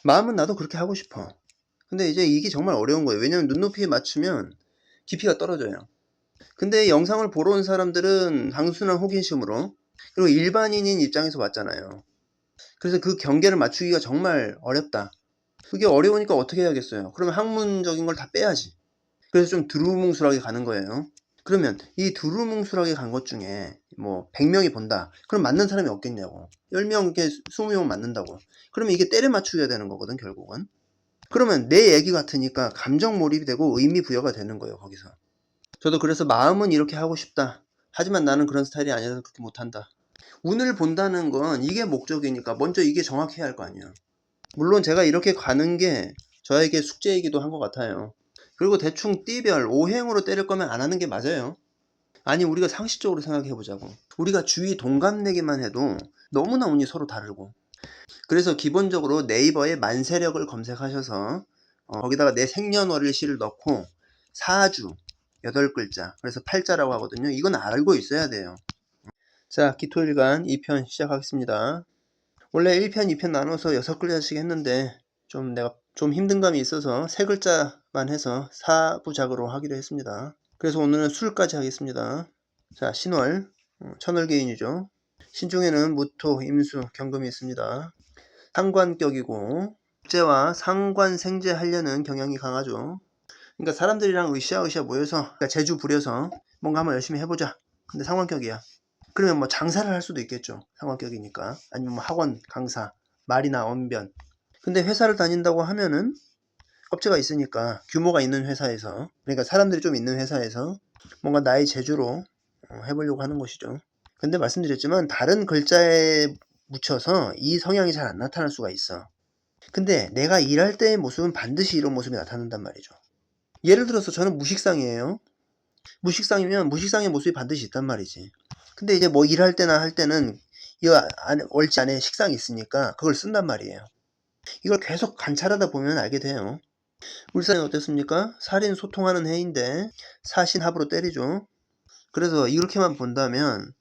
마음은 나도 그렇게 하고 싶어. 근데 이제 이게 정말 어려운 거예요. 왜냐면 눈높이에 맞추면 깊이가 떨어져요. 근데 영상을 보러 온 사람들은 단순한 호기심으로, 그리고 일반인인 입장에서 왔잖아요. 그래서 그 경계를 맞추기가 정말 어렵다. 그게 어려우니까 어떻게 해야겠어요? 그러면 학문적인 걸 다 빼야지. 그래서 좀 두루뭉술하게 가는 거예요. 그러면 이 두루뭉술하게 간 것 중에 뭐 100명이 본다. 그럼 맞는 사람이 없겠냐고. 10명, 이렇게 20명 맞는다고. 그러면 이게 때려 맞추게 되는 거거든, 결국은. 그러면 내 얘기 같으니까 감정 몰입이 되고 의미 부여가 되는 거예요, 거기서. 저도 그래서 마음은 이렇게 하고 싶다. 하지만 나는 그런 스타일이 아니라서 그렇게 못한다. 운을 본다는 건 이게 목적이니까 먼저 이게 정확해야 할 거 아니에요. 물론 제가 이렇게 가는 게 저에게 숙제이기도 한 것 같아요. 그리고 대충 띠별, 오행으로 때릴 거면 안 하는 게 맞아요. 아니, 우리가 상식적으로 생각해 보자고. 우리가 주위 동갑내기만 해도 너무나 운이 서로 다르고. 그래서 기본적으로 네이버에 만세력을 검색하셔서 거기다가 내 생년월일시를 넣고 사주 8글자, 그래서 팔자라고 하거든요. 이건 알고 있어야 돼요. 자, 기토일간 2편 시작하겠습니다. 원래 1편, 2편 나눠서 6글자씩 했는데 내가 좀 힘든 감이 있어서 3글자만 해서 4부작으로 하기로 했습니다. 그래서 오늘은 술까지 하겠습니다. 자, 신월, 천월개인이죠. 신중에는 무토, 임수, 경금이 있습니다. 상관격이고 국제와 상관생제 하려는 경향이 강하죠. 그러니까 사람들이랑 으쌰으쌰 모여서, 그러니까 재주 부려서 뭔가 한번 열심히 해보자. 근데 상관격이야. 그러면 뭐 장사를 할 수도 있겠죠. 상관격이니까. 아니면 뭐 학원 강사, 말이나 언변. 근데 회사를 다닌다고 하면은 업체가 있으니까 규모가 있는 회사에서, 그러니까 사람들이 좀 있는 회사에서 뭔가 나의 재주로 해보려고 하는 것이죠. 근데 말씀드렸지만 다른 글자에 묻혀서 이 성향이 잘 안 나타날 수가 있어. 근데 내가 일할 때의 모습은 반드시 이런 모습이 나타난단 말이죠. 예를 들어서 저는 무식상이에요. 무식상이면 무식상의 모습이 반드시 있단 말이지. 근데 이제 뭐 일할 때나 할 때는 이 월지 안에 식상이 있으니까 그걸 쓴단 말이에요. 이걸 계속 관찰하다 보면 알게 돼요. 울산은 어땠습니까? 살인 소통하는 해인데 사신합으로 때리죠. 그래서 이렇게만 본다면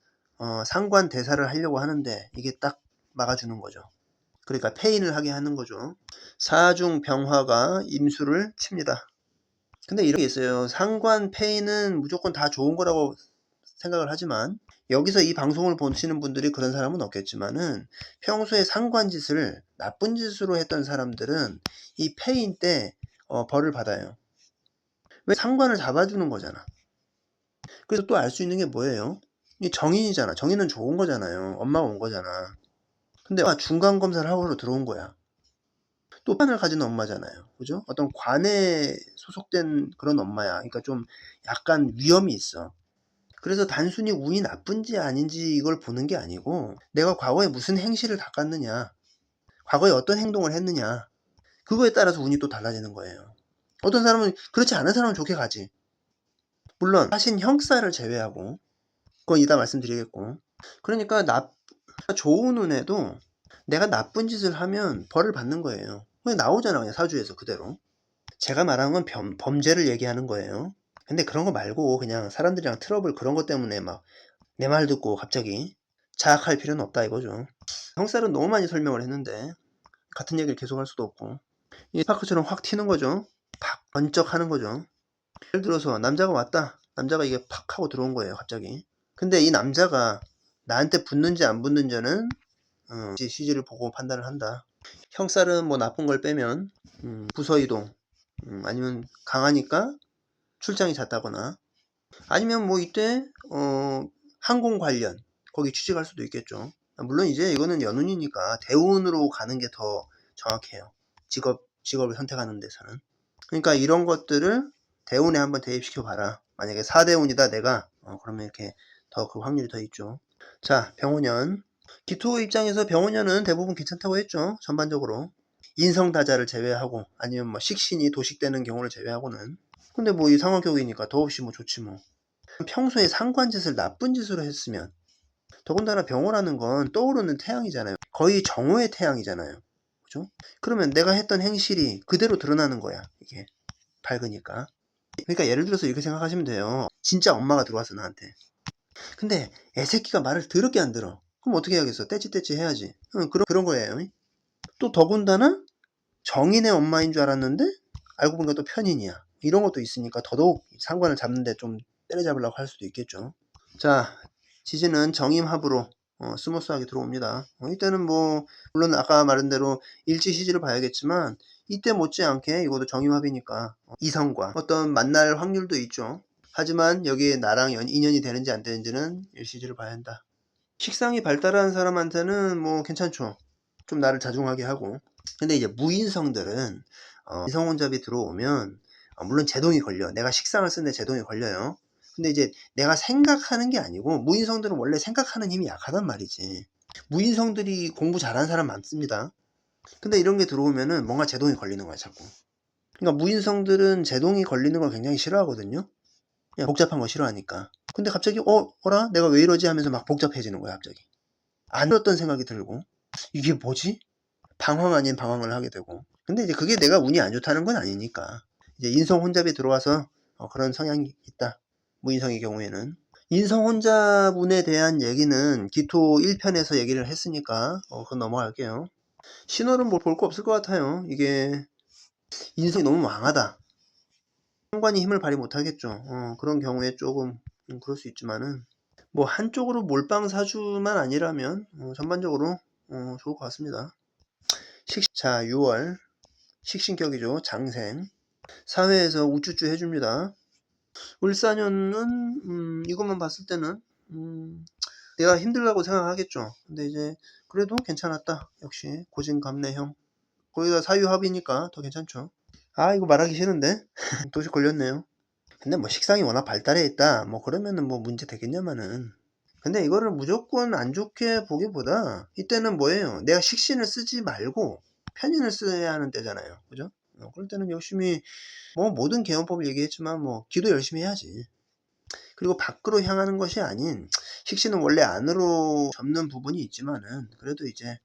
상관 대사를 하려고 하는데 이게 딱 막아주는 거죠. 그러니까 폐인을 하게 하는 거죠. 사중병화가 임수를 칩니다. 근데 이런 게 있어요. 상관 폐인은 무조건 다 좋은 거라고 생각을 하지만, 여기서 이 방송을 보시는 분들이 그런 사람은 없겠지만은 평소에 상관짓을 나쁜 짓으로 했던 사람들은 이 폐인 때 벌을 받아요. 왜? 상관을 잡아주는 거잖아. 그래서 또 알 수 있는 게 뭐예요? 이 정인이잖아. 정인은 좋은 거잖아요. 엄마가 온 거잖아. 근데 중간 검사를 하고 들어온 거야. 또 판을 가진 엄마잖아요. 그죠? 어떤 관에 소속된 그런 엄마야. 그러니까 좀 약간 위험이 있어. 그래서 단순히 운이 나쁜지 아닌지 이걸 보는 게 아니고, 내가 과거에 무슨 행실을 닦았느냐, 과거에 어떤 행동을 했느냐, 그거에 따라서 운이 또 달라지는 거예요. 어떤 사람은, 그렇지 않은 사람은 좋게 가지. 물론 사신 형사를 제외하고, 그건 이따 말씀드리겠고. 그러니까 좋은 운에도 내가 나쁜 짓을 하면 벌을 받는 거예요. 그냥 나오잖아, 그냥 사주에서 그대로. 제가 말하는 건 범죄를 얘기하는 거예요. 근데 그런 거 말고 그냥 사람들이랑 트러블, 그런 것 때문에 막 내 말 듣고 갑자기 자학할 필요는 없다 이거죠. 형살은 너무 많이 설명을 했는데 같은 얘기를 계속 할 수도 없고, 이 스파크처럼 확 튀는 거죠. 팍 번쩍 하는 거죠. 예를 들어서 남자가 왔다. 남자가 이게 팍 하고 들어온 거예요, 갑자기. 근데 이 남자가 나한테 붙는지 안 붙는지는 시지를 보고 판단을 한다. 형살은 뭐 나쁜 걸 빼면 부서이동, 아니면 강하니까 출장이 잦다거나, 아니면 뭐 이때 항공 관련 거기 취직할 수도 있겠죠. 물론 이제 이거는 연운이니까 대운으로 가는 게 더 정확해요. 직업을 선택하는 데서는. 그러니까 이런 것들을 대운에 한번 대입시켜 봐라. 만약에 4대운이다 내가, 그러면 이렇게 더 그 확률이 더 있죠. 자, 병원년. 기토 입장에서 병원년은 대부분 괜찮다고 했죠. 전반적으로. 인성다자를 제외하고, 아니면 뭐 식신이 도식되는 경우를 제외하고는. 근데 뭐 이 상황격이니까 더없이 뭐 좋지 뭐. 평소에 상관짓을 나쁜 짓으로 했으면, 더군다나 병호라는 건 떠오르는 태양이잖아요. 거의 정오의 태양이잖아요. 그죠? 그러면 내가 했던 행실이 그대로 드러나는 거야. 이게 밝으니까. 그러니까 예를 들어서 이렇게 생각하시면 돼요. 진짜 엄마가 들어왔어, 나한테. 근데 애새끼가 말을 더럽게 안 들어. 그럼 어떻게 해야겠어? 떼찌떼찌 해야지. 그런 거예요. 또 더군다나 정인의 엄마인 줄 알았는데 알고 보니까 또 편인이야. 이런 것도 있으니까 더더욱 상관을 잡는데 좀 때려잡으려고 할 수도 있겠죠. 자, 지지는 정임합으로 스무스하게 들어옵니다. 이때는 뭐 물론 아까 말한 대로 일지시지를 봐야겠지만 이때 못지않게 이것도 정임합이니까 이성과 어떤 만날 확률도 있죠. 하지만 여기에 나랑 인연이 되는지 안 되는지는 일시지를 봐야 한다. 식상이 발달한 사람한테는 뭐 괜찮죠. 좀 나를 자중하게 하고. 근데 이제 무인성들은 인성혼잡이 들어오면 물론 제동이 걸려. 내가 식상을 쓰는데 제동이 걸려요. 근데 이제 내가 생각하는 게 아니고 무인성들은 원래 생각하는 힘이 약하단 말이지. 무인성들이 공부 잘하는 사람 많습니다. 근데 이런 게 들어오면은 뭔가 제동이 걸리는 거야 자꾸. 그러니까 무인성들은 제동이 걸리는 걸 굉장히 싫어하거든요. 그냥 복잡한 거 싫어하니까. 근데 갑자기 어라? 내가 왜 이러지? 하면서 막 복잡해지는 거야 갑자기. 안 들었던 생각이 들고 이게 뭐지? 방황 아닌 방황을 하게 되고. 근데 이제 그게 내가 운이 안 좋다는 건 아니니까. 이제 인성 혼잡이 들어와서 그런 성향이 있다. 무인성의 경우에는. 인성 혼잡운에 대한 얘기는 기토 1편에서 얘기를 했으니까 그건 넘어갈게요. 신월은 뭘 볼 거 없을 것 같아요. 이게 인성이 너무 망하다. 상관이 힘을 발휘 못하겠죠. 그런 경우에 조금 그럴 수 있지만은 뭐 한쪽으로 몰빵사주만 아니라면 전반적으로 좋을 것 같습니다. 자, 6월 식신격이죠. 장생. 사회에서 우쭈쭈 해줍니다. 을사년은 이것만 봤을 때는 내가 힘들다고 생각하겠죠. 근데 이제 그래도 괜찮았다. 역시 고진감래형. 거기다 사유합이니까 더 괜찮죠. 아, 이거 말하기 싫은데 도시 걸렸네요. 근데 뭐 식상이 워낙 발달해 있다 뭐 그러면은 뭐 문제 되겠냐마는. 근데 이거를 무조건 안 좋게 보기보다 이때는 뭐예요? 내가 식신을 쓰지 말고 편인을 써야 하는 때잖아요. 그죠? 그럴 때는 열심히 뭐 모든 개헌법을 얘기했지만 뭐 기도 열심히 해야지. 그리고 밖으로 향하는 것이 아닌 식신은 원래 안으로 접는 부분이 있지만은 그래도 이제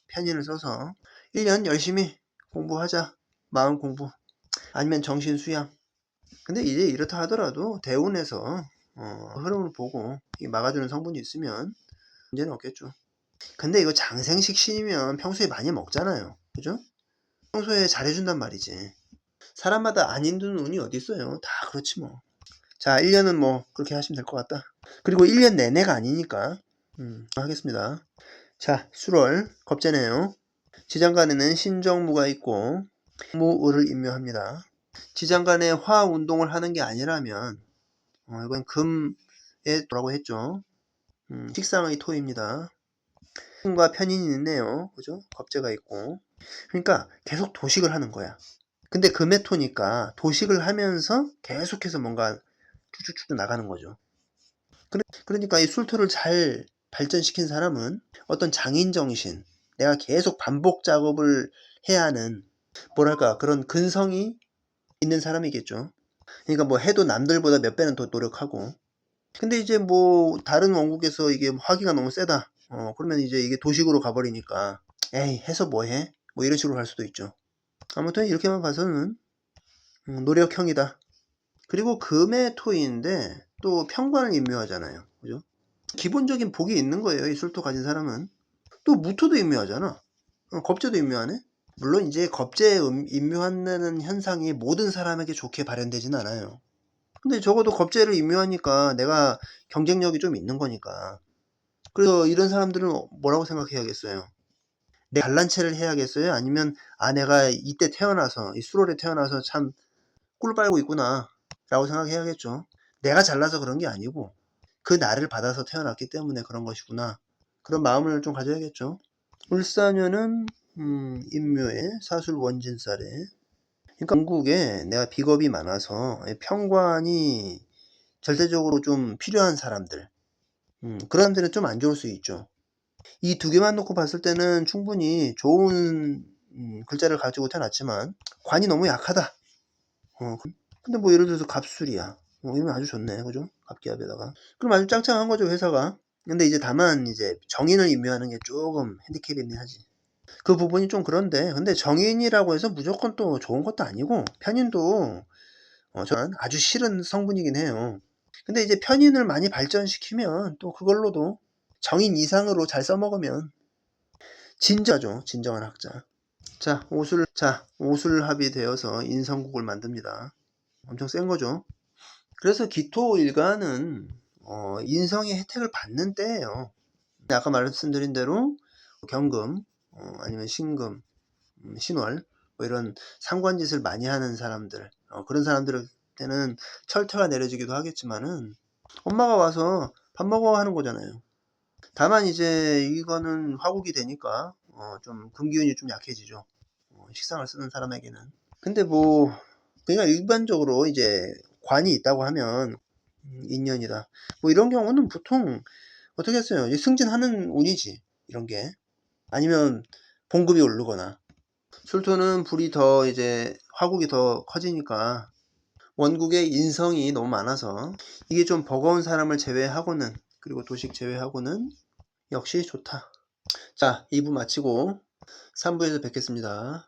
편인을 써서 1년 열심히 공부하자. 마음 공부 아니면 정신 수양. 근데 이제 이렇다 하더라도 대운에서 흐름을 보고 막아주는 성분이 있으면 문제는 없겠죠. 근데 이거 장생식신이면 평소에 많이 먹잖아요. 그죠? 평소에 잘해준단 말이지. 사람마다 안 힘든 운이 어디 있어요. 다 그렇지 뭐. 자, 1년은 뭐 그렇게 하시면 될 것 같다. 그리고 1년 내내가 아니니까 하겠습니다. 자, 수월 겁재네요. 지장간에는 신정무가 있고 무을을 임묘합니다. 지장간에 화운동을 하는 게 아니라면 이건 금에 뭐라고 했죠. 식상의 토입니다. 과 편인이 있네요. 그죠? 겁재가 있고. 그러니까 계속 도식을 하는 거야. 근데 금의 토니까 도식을 하면서 계속해서 뭔가 쭉쭉쭉 나가는 거죠. 그러니까 이 술토를 잘 발전시킨 사람은 어떤 장인정신, 내가 계속 반복 작업을 해야 하는 뭐랄까 그런 근성이 있는 사람이겠죠. 그러니까 뭐 해도 남들보다 몇 배는 더 노력하고. 근데 이제 뭐 다른 원국에서 이게 화기가 너무 세다. 그러면 이제 이게 도식으로 가버리니까 에이 해서 뭐해? 뭐 이런 식으로 갈 수도 있죠. 아무튼 이렇게만 봐서는 노력형이다. 그리고 금의 토인데 또 평관을 임묘하잖아요. 그죠? 기본적인 복이 있는 거예요. 이 술토 가진 사람은. 또 무토도 임묘하잖아. 겁재도 임묘하네. 물론 이제 겁재에 임묘한다는 현상이 모든 사람에게 좋게 발현되진 않아요. 근데 적어도 겁재를 임묘하니까 내가 경쟁력이 좀 있는 거니까. 그래서 이런 사람들은 뭐라고 생각해야겠어요? 내 잘난 체를 해야겠어요? 아니면 내가 이때 태어나서 이 수월에 태어나서 참 꿀 빨고 있구나 라고 생각해야겠죠. 내가 잘나서 그런 게 아니고 그 나를 받아서 태어났기 때문에 그런 것이구나. 그런 마음을 좀 가져야겠죠. 울사년은 임묘에 사술 원진살에. 그러니까 영국에 내가 비겁이 많아서 평관이 절대적으로 좀 필요한 사람들. 그런 사람들은 좀 안 좋을 수 있죠. 이 두 개만 놓고 봤을 때는 충분히 좋은 글자를 가지고 태어났지만 관이 너무 약하다. 근데 뭐 예를 들어서 갑술이야. 이러면 아주 좋네. 그죠? 갑기압에다가. 그럼 아주 짱짱한 거죠, 회사가. 근데 이제 다만 이제 정인을 임묘하는 게 조금 핸디캡이 있긴 하지. 그 부분이 좀 그런데 근데 정인이라고 해서 무조건 또 좋은 것도 아니고 편인도 저는 아주 싫은 성분이긴 해요. 근데 이제 편인을 많이 발전시키면 또 그걸로도 정인 이상으로 잘 써먹으면 진짜죠. 진정한 학자. 자, 오술합이 되어서 인성국을 만듭니다. 엄청 센 거죠. 그래서 기토일간은 인성의 혜택을 받는 때예요. 아까 말씀드린 대로 경금, 아니면 신금, 신월, 뭐 이런 상관짓을 많이 하는 사람들, 그런 사람들한테는 철퇴가 내려지기도 하겠지만은 엄마가 와서 밥 먹어 하는 거잖아요. 다만 이제 이거는 화국이 되니까 좀 금기운이 좀 약해지죠. 식상을 쓰는 사람에게는. 근데 뭐 그냥 일반적으로 이제 관이 있다고 하면 인연이다. 뭐 이런 경우는 보통 어떻게 했어요? 이제 승진하는 운이지. 이런 게. 아니면 봉급이 오르거나. 술토는 불이 더 이제 화국이 더 커지니까 원국의 인성이 너무 많아서 이게 좀 버거운 사람을 제외하고는, 그리고 도식 제외하고는 역시 좋다. 자, 2부 마치고 3부에서 뵙겠습니다.